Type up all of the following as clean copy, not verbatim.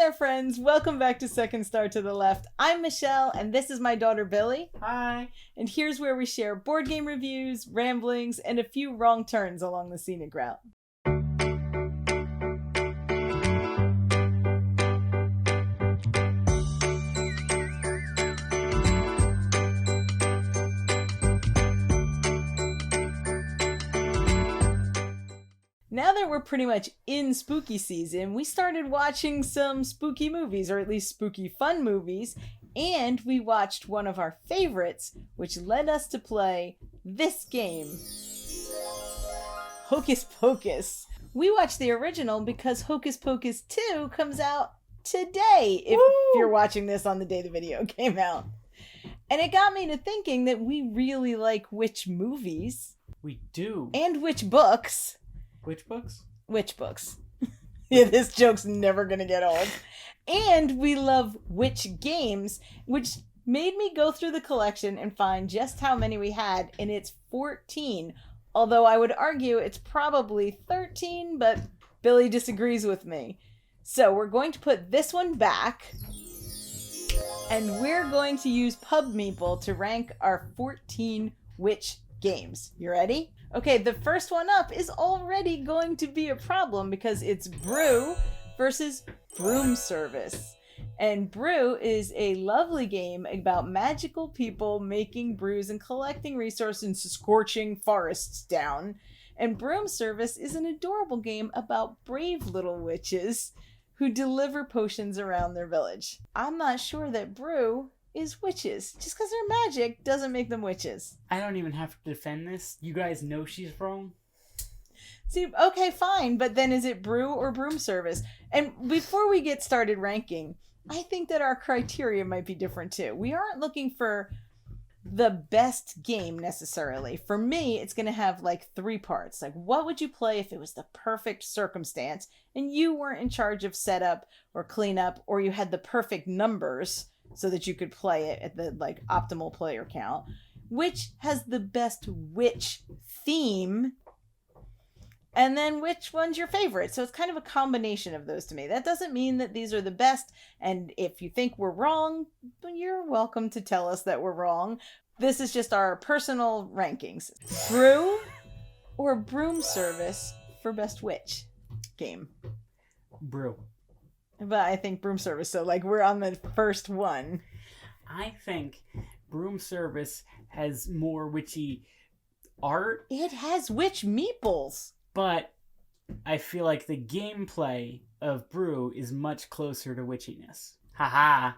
there, friends. Welcome back to Second Star to the Left. I'm Michelle, and this is my daughter, Billy. Hi. And here's where we share board game reviews, ramblings, and a few wrong turns along the scenic route. Now that we're pretty much in spooky season, we started watching some spooky movies, or at least spooky fun movies, and we watched one of our favorites, which led us to play this game, Hocus Pocus. We watched the original because Hocus Pocus 2 comes out today, if you're watching this on the day the video came out. And it got me to thinking that we really like witch movies. We do. And witch books. Which books? Witch books. Yeah, this joke's never gonna get old. And we love witch games, which made me go through the collection and find just how many we had, and it's 14. Although I would argue it's probably 13, but Billy disagrees with me. So we're going to put this one back, and we're going to use Pub Meeple to rank our 14 witch games. You ready? Okay, the first one up is already going to be a problem because it's Brew versus Broom Service. And Brew is a lovely game about magical people making brews and collecting resources and scorching forests down. And Broom Service is an adorable game about brave little witches who deliver potions around their village. I'm not sure that Brew is witches. Just because they're magic doesn't make them witches. I don't even have to defend this. You guys know she's wrong. See, okay, fine, but then is it Brew or Broom Service? And before we get started ranking, I think that our criteria might be different too. We aren't looking for the best game necessarily. For me, it's going to have like 3 parts. Like, what would you play if it was the perfect circumstance and you weren't in charge of setup or cleanup, or you had the perfect numbers so that you could play it at the like optimal player count? Which has the best witch theme? And then which one's your favorite? So it's kind of a combination of those to me. That doesn't mean that these are the best. And if you think we're wrong, you're welcome to tell us that we're wrong. This is just our personal rankings. Brew or Broom Service for best witch game? Brew. But I think Broom Service, so like we're on the first one. I think Broom Service has more witchy art. It has witch meeples. But I feel like the gameplay of Brew is much closer to witchiness. Haha.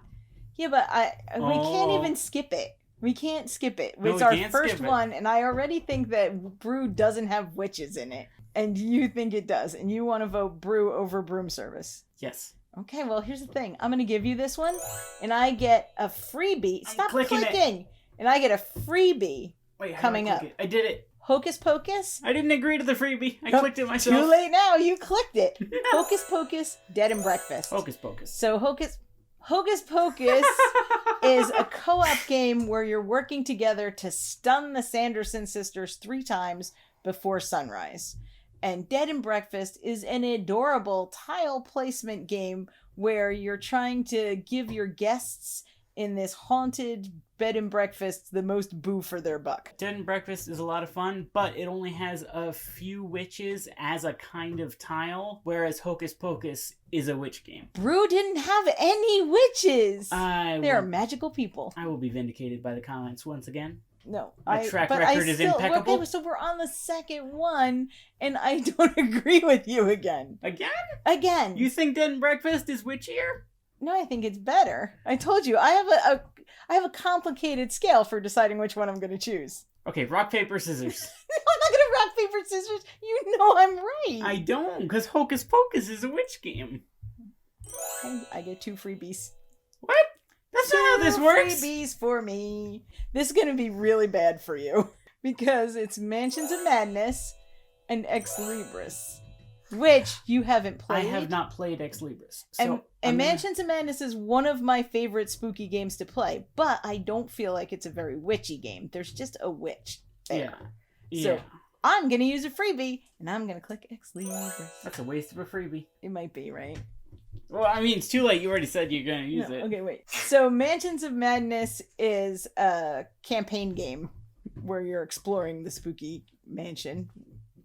Yeah, but we can't even skip it. We can't skip it. No, It's we our can't first skip it. one, and I already think that Brew doesn't have witches in it. And you think it does, and you want to vote Brew over Broom Service. Yes. Okay, well, here's the thing. I'm going to give you this one, and I get a freebie. Stop clicking clicking! And I get a freebie. Wait, how Coming do I up. click it? I did it. Hocus Pocus? I didn't agree to the freebie. I Nope, clicked it myself. Too late now. You clicked it. Hocus Pocus, Dead and Breakfast. Hocus Pocus. So Hocus Pocus is a co-op game where you're working together to stun the Sanderson sisters 3 times before sunrise. And Dead and Breakfast is an adorable tile placement game where you're trying to give your guests in this haunted bed and breakfast the most boo for their buck. Dead and Breakfast is a lot of fun, but it only has a few witches as a kind of tile, whereas Hocus Pocus is a witch game. Brew didn't have any witches. They are will, magical people. I will be vindicated by the comments once again. No, My track record is impeccable. Okay, so we're on the second one, and I don't agree with you again. Again. You think Dead and Breakfast is witchier? No, I think it's better. I told you, I have a complicated scale for deciding which one I'm going to choose. Okay, rock, paper, scissors. I'm not going to rock, paper, scissors. You know I'm right. I don't, because Hocus Pocus is a witch game. I get 2 freebies. What? That's not how this works. Freebies for me. This is going to be really bad for you because it's Mansions of Madness and Ex Libris, which you haven't played. I have not played Ex Libris. So and Mansions of Madness is one of my favorite spooky games to play, but I don't feel like it's a very witchy game. There's just a witch there. Yeah. So I'm going to use a freebie, and I'm going to click Ex Libris. That's a waste of a freebie. It might be, right? Well, I mean, it's too late. You already said you're going to use it. Okay, wait. So Mansions of Madness is a campaign game where you're exploring the spooky mansion.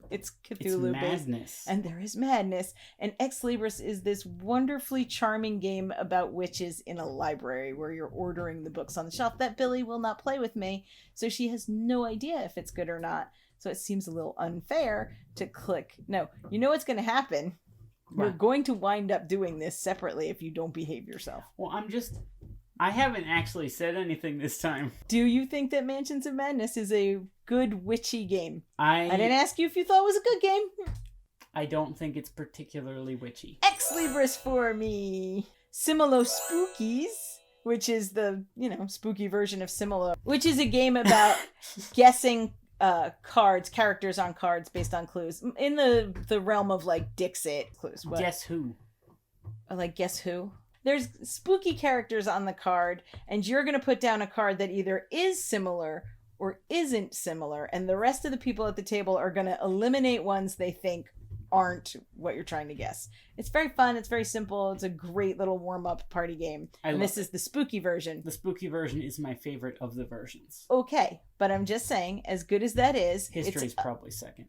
It's Cthulhu based. Madness. And there is madness. And Ex Libris is this wonderfully charming game about witches in a library where you're ordering the books on the shelf that Billy will not play with me. So she has no idea if it's good or not. So it seems a little unfair to click. No, you know what's going to happen? We're going to wind up doing this separately if you don't behave yourself. Well, I haven't actually said anything this time. Do you think that Mansions of Madness is a good witchy game? I didn't ask you if you thought it was a good game. I don't think it's particularly witchy. Ex Libris for me. Similo Spookies, which is the, spooky version of Similo, which is a game about guessing characters on cards based on clues in the realm of like Dixit clues. What? Guess who? Like guess who? There's spooky characters on the card, and you're going to put down a card that either is similar or isn't similar, and the rest of the people at the table are going to eliminate ones they think aren't what you're trying to guess. It's very fun. It's very simple. It's a great little warm-up party game. And this is the spooky version. The spooky version is my favorite of the versions. Okay, but I'm just saying, as good as that is... History's probably second.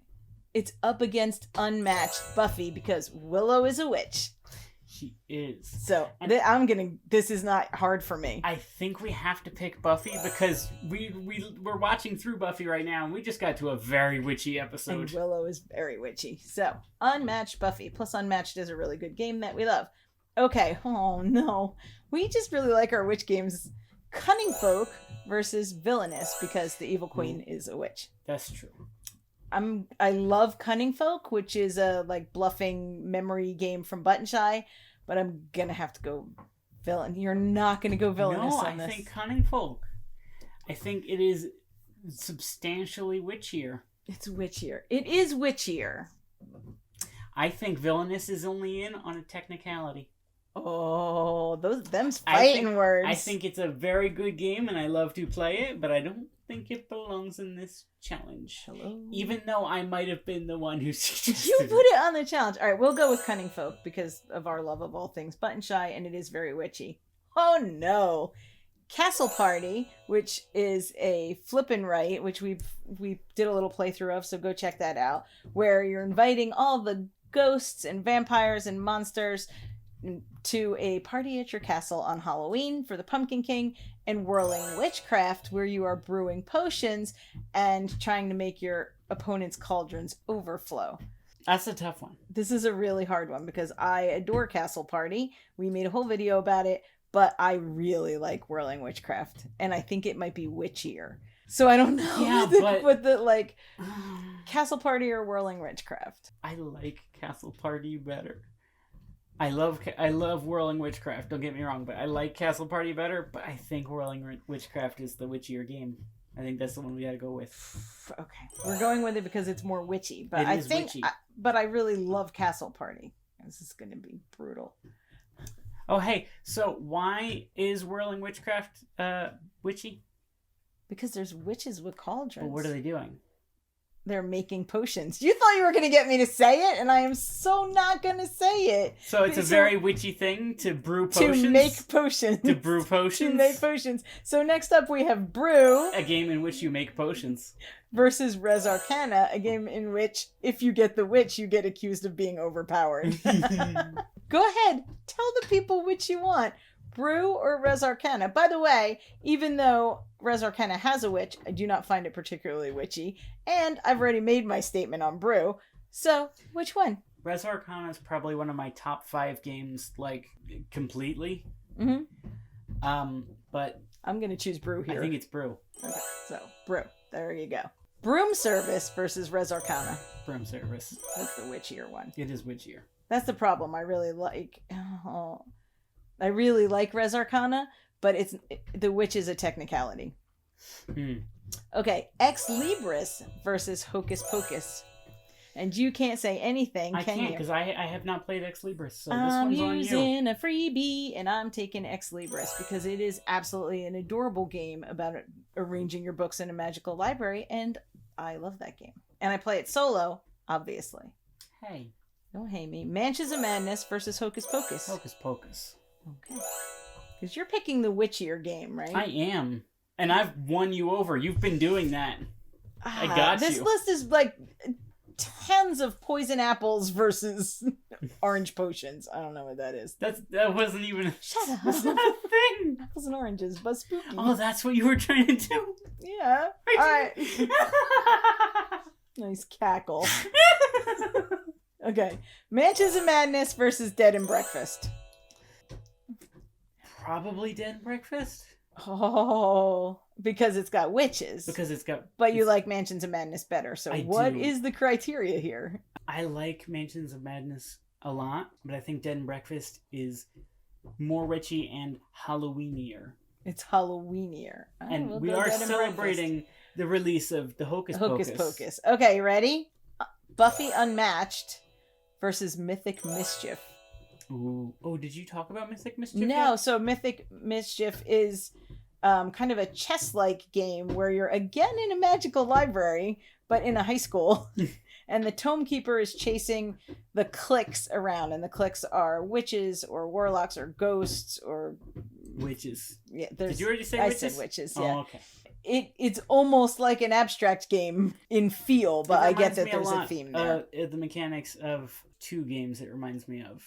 It's up against unmatched Buffy because Willow is a witch. She is. So this is not hard for me. I think we have to pick Buffy because we're watching through Buffy right now and we just got to a very witchy episode. And Willow is very witchy. So unmatched Buffy plus unmatched is a really good game that we love. Okay. Oh no. We just really like our witch games. Cunning Folk versus Villainous because the evil queen is a witch. That's true. I love Cunning Folk, which is a like bluffing memory game from Button Shy, but I'm gonna have to go villain. You're not gonna go Villainous on this. I think Cunning Folk. I think it is substantially witchier. It's witchier. It is witchier. I think Villainous is only in on a technicality. Oh, them's fighting words. I think it's a very good game and I love to play it, but I don't think it belongs in this challenge. Hello. Even though I might have been the one who suggested You put it on the challenge. All right, we'll go with Cunning Folk because of our love of all things Button Shy, and it is very witchy. Oh no. Castle Party, which is a flip and write, which we did a little playthrough of, so go check that out, where you're inviting all the ghosts and vampires and monsters to a party at your castle on Halloween for the Pumpkin King, and Whirling Witchcraft, where you are brewing potions and trying to make your opponent's cauldrons overflow. That's a tough one. This is a really hard one because I adore Castle Party. We made a whole video about it, but I really like Whirling Witchcraft, and I think it might be witchier. So I don't know what the Castle Party or Whirling Witchcraft. I like Castle Party better. I love Whirling Witchcraft, don't get me wrong, but I like Castle Party better, but I think Whirling Witchcraft is the witchier game. I think that's the one we gotta go with. Okay. We're going with it because it's more witchy, but but I really love Castle Party. This is gonna be brutal. Oh, hey, so why is Whirling Witchcraft witchy? Because there's witches with cauldrons. But what are they doing? They're making potions. You thought you were going to get me to say it, and I am so not going to say it. So it's a very witchy thing to brew potions? To make potions. To brew potions? To make potions. So next up we have Brew. A game in which you make potions. Versus Res Arcana, a game in which if you get the witch, you get accused of being overpowered. Go ahead. Tell the people which you want. Brew or Res Arcana. By the way, even though Res Arcana has a witch, I do not find it particularly witchy. And I've already made my statement on Brew. So, which one? Res Arcana is probably one of my top 5 games, like, completely. Mm-hmm. But I'm going to choose Brew here. I think it's Brew. Okay, so Brew. There you go. Broom Service versus Res Arcana. Broom Service. That's the witchier one. It is witchier. That's the problem. I really like Res Arcana, but the witch is a technicality. Okay, Ex Libris versus Hocus Pocus. And you can't say anything, can you? I can't, because I have not played Ex Libris, so this one's on you. I'm using a freebie, and I'm taking Ex Libris, because it is absolutely an adorable game about arranging your books in a magical library, and I love that game. And I play it solo, obviously. Hey, Don't hate me. Mansions of Madness versus Hocus Pocus. Hocus Pocus. Okay. Because you're picking the witchier game, right? I am. And I've won you over. You've been doing that. I got this you. list is like tons of poison apples versus orange potions. I don't know what that is. That wasn't even... Shut up. That's not a thing. Apples and oranges, but spooky. Oh, that's what you were trying to do? Yeah. All right. Nice cackle. Okay. Mansions of Madness versus Dead and Breakfast. Probably Dead and Breakfast. Oh, because it's got witches. Because it's got... But you like Mansions of Madness better. So what do. is the criteria here? I like Mansions of Madness a lot, but I think Dead and Breakfast is more witchy and Halloweenier. It's Halloweenier. And we are celebrating the release of the Hocus Pocus. Okay, you ready? Buffy Unmatched versus Mythic Mischief. Ooh. Oh, did you talk about Mythic Mischief No, yet? so Mythic Mischief is kind of a chess-like game where you're again in a magical library, but in a high school. And the Tome Keeper is chasing the cliques around. And the cliques are witches or warlocks or ghosts or... Witches. Yeah, did you already say I witches? said witches, yeah. Oh, okay. It's almost like an abstract game in feel, but I get that there's a theme there. The mechanics of two games it reminds me of.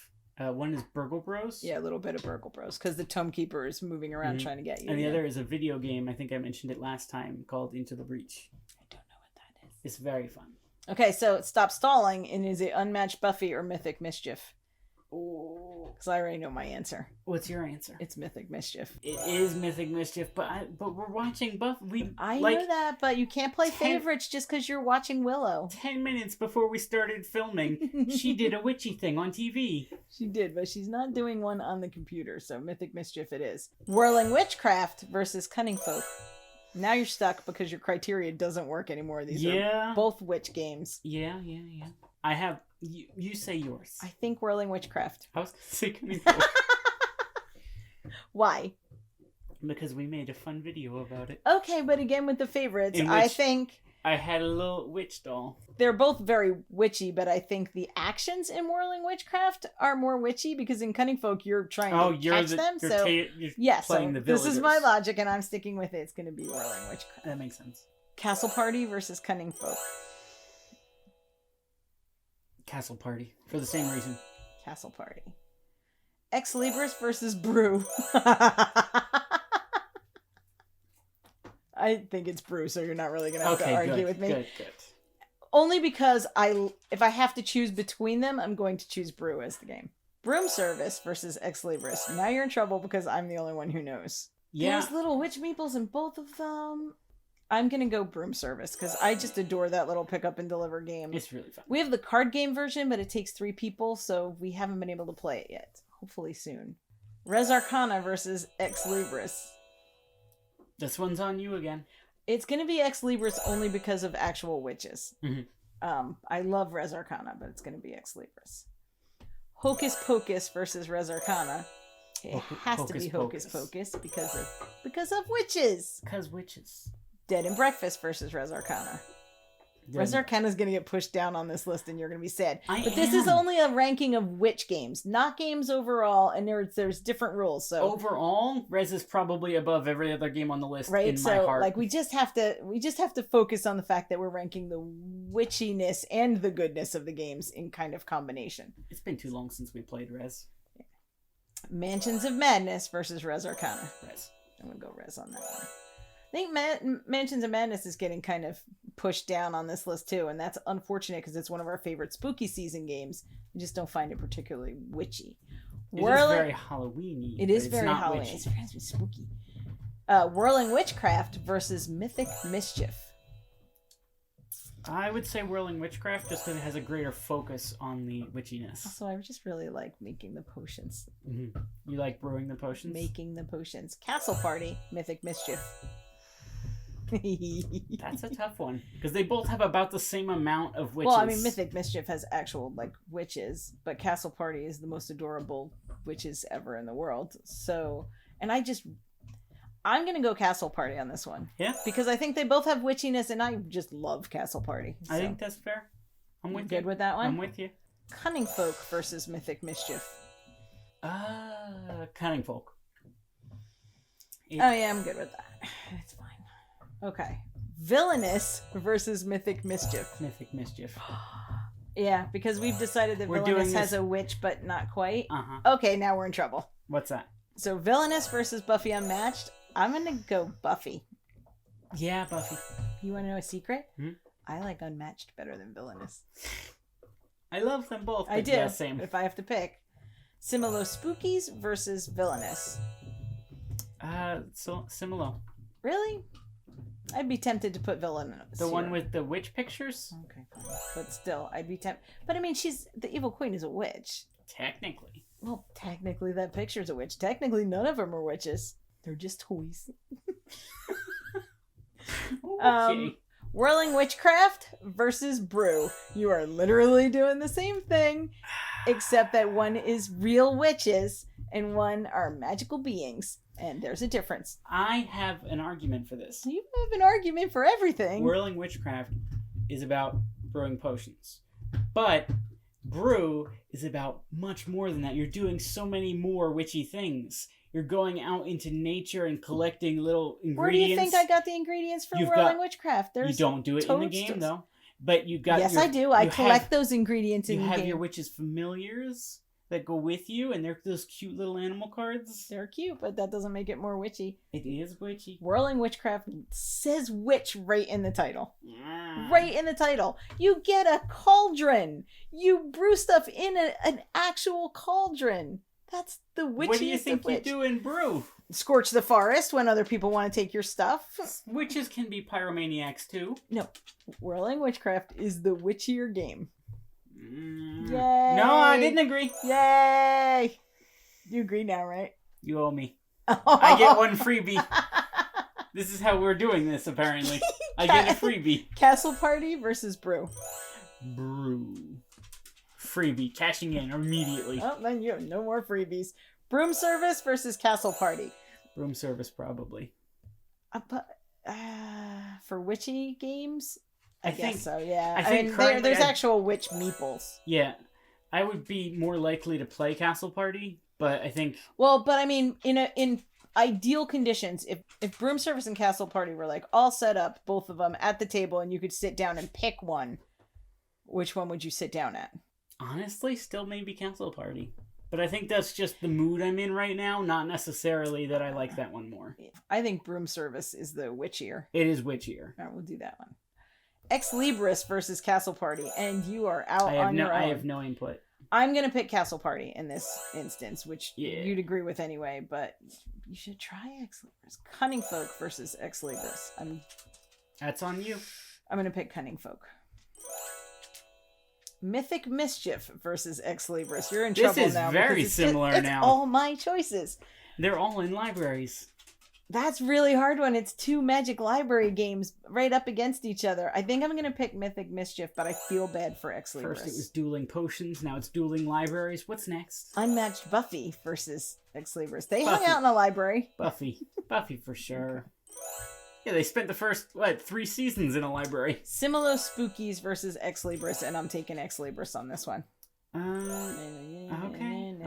One is Burgle Bros. Yeah, a little bit of Burgle Bros, because the Tome Keeper is moving around trying to get you. And the other is a video game, I think I mentioned it last time, called Into the Breach. I don't know what that is. It's very fun. Okay, so stop stalling, and is it Unmatched Buffy or Mythic Mischief? Oh, because I already know my answer. What's your answer? It's Mythic Mischief. It is Mythic Mischief, but we're watching Buffy. I know that, but you can't play favorites just because you're watching Willow. 10 minutes before we started filming, she did a witchy thing on TV. She did, but she's not doing one on the computer, so Mythic Mischief it is. Whirling Witchcraft versus Cunning Folk. Now you're stuck because your criteria doesn't work anymore. These are both witch games. Yeah. I have... You say yours. I think Whirling Witchcraft. I was going to say Cunning Folk. Why? Because we made a fun video about it. Okay, but again with the favorites, I think... I had a little witch doll. They're both very witchy, but I think the actions in Whirling Witchcraft are more witchy because in Cunning Folk you're trying to catch them. So yes, so this is my logic, and I'm sticking with it. It's going to be Whirling Witchcraft. That makes sense. Castle Party versus Cunning Folk. Castle Party for the same reason. Castle Party. Ex Libris versus Brew. I think it's Brew, so you're not really going to have to argue with me. Good. Only because if I have to choose between them, I'm going to choose Brew as the game. Broom Service versus Ex Libris. Now you're in trouble because I'm the only one who knows. Yeah. There's little witch meeples in both of them. I'm going to go Broom Service because I just adore that little pick up and deliver game. It's really fun. We have the card game version, but it takes 3 people, so we haven't been able to play it yet. Hopefully soon. Res Arcana versus Ex Libris. This one's on you again. It's going to be Ex Libris only because of actual witches. Mm-hmm. I love Res Arcana, but it's going to be Ex Libris. Hocus Pocus versus Res Arcana. It has to be Hocus Pocus because of witches. Because witches. Dead and Breakfast versus Res Arcana. Res Arcana is going to get pushed down on this list and you're going to be sad. But this is only a ranking of witch games, not games overall, and there's different rules. So overall, Res is probably above every other game on the list in my heart. Like we just have to focus on the fact that we're ranking the witchiness and the goodness of the games in kind of combination. It's been too long since we played Res. Mansions of Madness versus Res Arcana. Res. I'm going to go Res on that one. I think Mansions of Madness is getting kind of pushed down on this list too, and that's unfortunate because it's one of our favorite spooky season games. I just don't find it particularly witchy. It is very Halloween-y. It is very Halloween. It's very spooky. Whirling Witchcraft versus Mythic Mischief. I would say Whirling Witchcraft just because it has a greater focus on the witchiness. Also, I just really like making the potions. Mm-hmm. You like brewing the potions? Making the potions. Castle Party, Mythic Mischief. That's a tough one because they both have about the same amount of witches. Well, I mean, Mythic Mischief has actual witches, but Castle Party is the most adorable witches ever in the world. So, and I'm gonna go Castle Party on this one. Yeah, because I think they both have witchiness, and I just love Castle Party. So. I think that's fair. I'm with you. Good with that one. I'm with you. Cunning folk versus mythic mischief. Cunning folk. Oh yeah, I'm good with that. It's fine. Okay. Villainous versus mythic mischief. Mythic mischief. Yeah, because we've decided that We're villainous doing has this- a witch, but not quite. Uh-huh. Okay, now we're in trouble. What's that? So villainous versus Buffy Unmatched. I'm gonna go Buffy. Yeah, Buffy. You want to know a secret? Hmm? I like Unmatched better than Villainous. I love them both. I But do. yeah, same. If I have to pick. Similo Spookies versus Villainous. So Similo. Really? I'd be tempted to put Villainous. The one here. with the witch pictures? Okay, fine. But still, I'd be tempted. But I mean, the evil queen is a witch. Technically. Well, technically, that picture's a witch. Technically, none of them are witches. They're just toys. Okay. Whirling Witchcraft versus Brew. You are literally doing the same thing, except that one is real witches and one are magical beings. And there's a difference. I have an argument for this. You have an argument for everything. Whirling Witchcraft is about brewing potions. But Brew is about much more than that. You're doing so many more witchy things. You're going out into nature and collecting little ingredients. Where do you think I got the ingredients for You've Whirling got- Witchcraft? You don't do it in the game, though. But you got. Yes, your, I do. I you collect have- those ingredients in You the have game. your witches' familiars that go with you, and they're those cute little animal cards. They're cute, but that doesn't make it more witchy. It is witchy. Whirling Witchcraft says witch right in the title. Ah. Right in the title. You get a cauldron. You brew stuff in an actual cauldron. That's the witchiest What do you think of you witch. do in Brew? Scorch the forest when other people want to take your stuff. Witches can be pyromaniacs too. No, Whirling Witchcraft is the witchier game. Mm. Yay! No, I didn't agree. Yay! You agree now, right? You owe me. I get one freebie. This is how we're doing this, apparently. I get a freebie. Castle Party versus Brew. Brew. Freebie. Cashing in immediately. Oh, then you have no more freebies. Broom Service versus Castle Party. Room service, probably. For witchy games? I guess think so, yeah. I think mean, currently there's I- actual witch meeples. Yeah. I would be more likely to play Castle Party, but I think Well, but I mean, in ideal conditions, if Broom Service and Castle Party were like all set up, both of them at the table, and you could sit down and pick one, which one would you sit down at? honestly still maybe Castle Party. But I think that's just the mood I'm in right now, not necessarily that I like that one more. I think Broom Service is the witchier. It is witchier. All right, we'll do that one. Ex Libris versus Castle Party, and you are out I have on no your own. I have no input. I'm gonna pick Castle Party in this instance, which Yeah. you'd agree with anyway, but you should try Ex Libris. Cunning Folk versus Ex Libris. That's on you. I'm gonna pick Cunning Folk. Mythic Mischief versus Ex Libris. You're in This trouble is now. very because it's similar it's now. all my choices. They're all in libraries. That's really hard when it's two Magic Library games right up against each other. I think I'm gonna pick Mythic Mischief, but I feel bad for Ex Libris. First it was dueling potions, now it's dueling libraries. What's next? Unmatched Buffy versus Ex Libris. They Buffy. hung out in a library. Buffy. Buffy for sure. Yeah, they spent the first, 3 seasons in a library. Similo Spookies versus Ex Libris, and I'm taking Ex Libris on this one.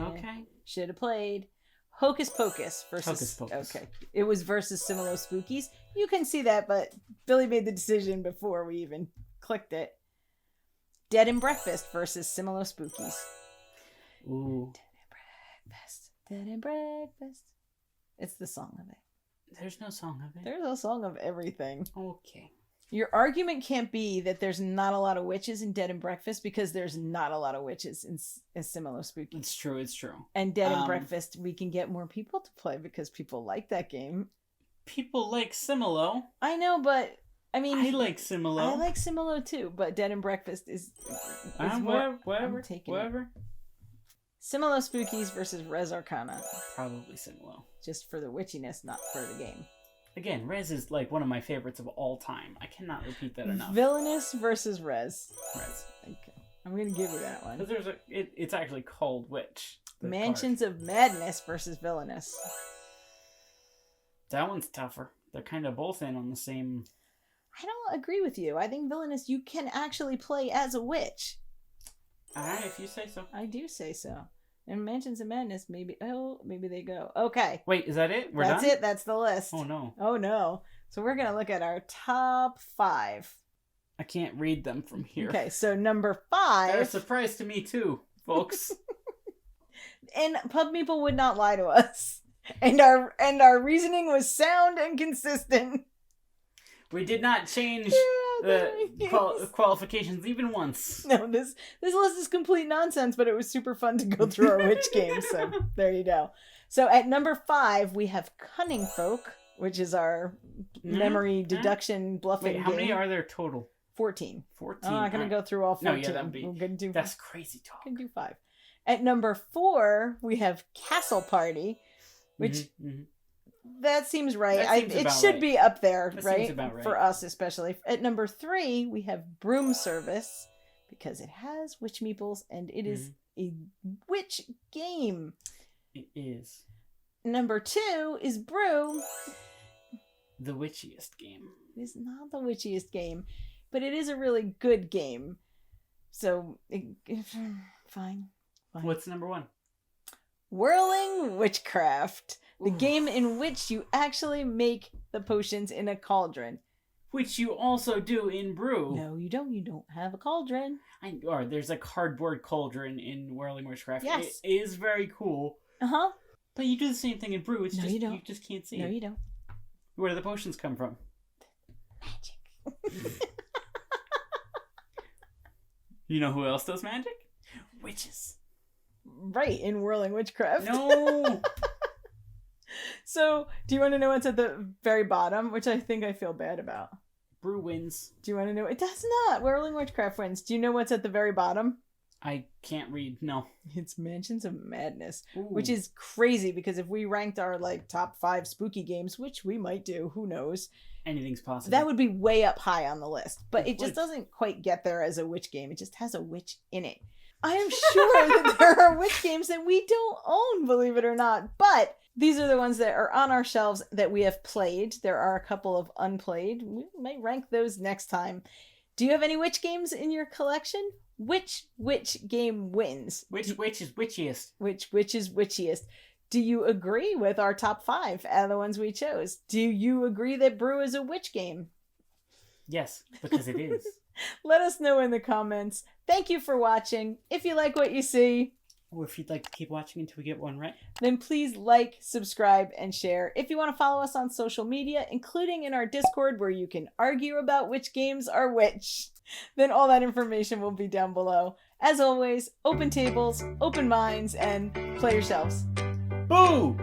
Okay. Should have played Hocus Pocus versus... Hocus Pocus. Okay. It was versus Similo Spookies. You can see that, but Billy made the decision before we even clicked it. Dead and Breakfast versus Similo Spookies. Ooh. Dead and Breakfast. It's the song of it. There's no song of it. There's a song of everything. Okay. Your argument can't be that there's not a lot of witches in Dead and Breakfast, because there's not a lot of witches in Similo Spookies. It's true. And Dead and Breakfast, we can get more people to play because people like that game. People like Similo. I know, but I mean, I like Similo. I like Similo too, but Dead and Breakfast is more. Whatever. I'm taking it. Whatever. Similo Spookies versus Res Arcana, Probably Similo. just for the witchiness, not for the game. Again, Rez is like one of my favorites of all time. I cannot repeat that enough. Villainous versus Res. Rez. Okay, I'm gonna give you that one. Because it's actually called Witch. the Mansions of Madness versus Villainous. card. That one's tougher. They're kind of both in on the same. I don't agree with you. I think Villainous, you can actually play as a witch. Alright, if you say so. I do say so. And Mansions of Madness, maybe they go. Okay. Wait, is that it? We're That's done? it. That's the list. Oh no. Oh no. So we're going to look at our top 5. I can't read them from here. Okay, so number They're a 5. surprise to me too, folks. And Pub Meeple would not lie to us. And our reasoning was sound and consistent. We did not change Yeah, the qualifications even once. No, this list is complete nonsense, but it was super fun to go through our witch games, so there you go. So at number 5, we have Cunning Folk, which is our memory deduction bluffing Wait, how game. many are there total? 14. 14. I'm not going to go through all 14. No, yeah, that'd be... We're gonna do, That's crazy talk. we can do 5. At number 4, we have Castle Party, which... That seems right. That seems it about should right. be up there, That right? seems about right. For us, especially. At number 3, we have Broom Service, because it has witch meeples and it is a witch game. It is. Number 2 is Brew. The witchiest game. It is not the witchiest game, but it is a really good game. So, fine. What's number 1? Whirling Witchcraft. The game in which you actually make the potions in a cauldron. Which you also do in Brew. No, you don't. You don't have a cauldron. Or there's a cardboard cauldron in Whirling Witchcraft. Yes. It is very cool. Uh-huh. But you do the same thing in Brew. It's No, just you don't. you just can't see No, it. you don't. Where do the potions come from? Magic. You know who else does magic? Witches. Right, in Whirling Witchcraft. No. So, do you want to know what's at the very bottom, which I think I feel bad about? Brew wins. Do you want to know? It does not. Whirling Witchcraft wins. Do you know what's at the very bottom? I can't read. No. It's Mansions of Madness, Ooh. which is crazy because if we ranked our top 5 spooky games, which we might do, who knows? Anything's possible. That would be way up high on the list, but It it just would. doesn't quite get there as a witch game. It just has a witch in it. I am sure that there are witch games that we don't own, believe it or not, but these are the ones that are on our shelves that we have played. There are a couple of unplayed. We might rank those next time. Do you have any witch games in your collection? Which witch game wins? Which witch is witchiest? Which witch is witchiest? Do you agree with our top 5 out of the ones we chose? Do you agree that Brew is a witch game? Yes, because it is. Let us know in the comments. Thank you for watching. If you like what you see, Or if you'd like to keep watching until we get one right. then please like, subscribe, and share. If you want to follow us on social media, including in our Discord where you can argue about which games are which, then all that information will be down below. As always, open tables, open minds, and play yourselves. Boo!